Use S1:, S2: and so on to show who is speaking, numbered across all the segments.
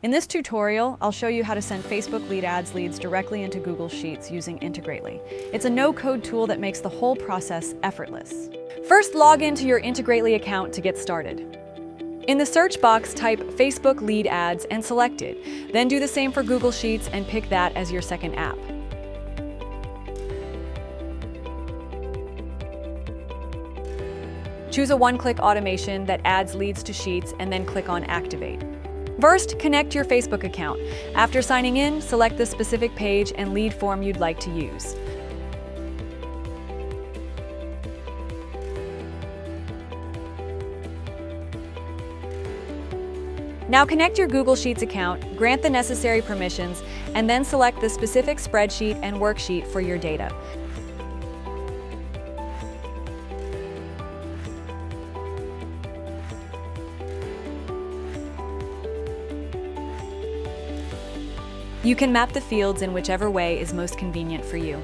S1: In this tutorial, I'll show you how to send Facebook lead ads leads directly into Google Sheets using Integrately. It's a no-code tool that makes the whole process effortless. First, log into your Integrately account to get started. In the search box, type Facebook lead ads and select it. Then do the same for Google Sheets and pick that as your second app. Choose a one-click automation that adds leads to Sheets and then click on Activate. First, connect your Facebook account. After signing in, select the specific page and lead form you'd like to use. Now connect your Google Sheets account, grant the necessary permissions, and then select the specific spreadsheet and worksheet for your data. You can map the fields in whichever way is most convenient for you.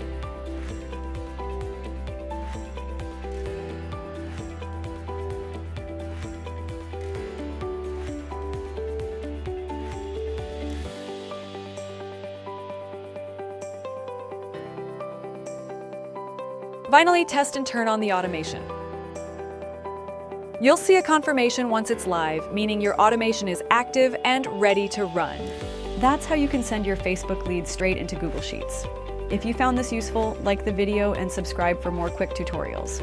S1: Finally, test and turn on the automation. You'll see a confirmation once it's live, meaning your automation is active and ready to run. That's how you can send your Facebook leads straight into Google Sheets. If you found this useful, like the video and subscribe for more quick tutorials.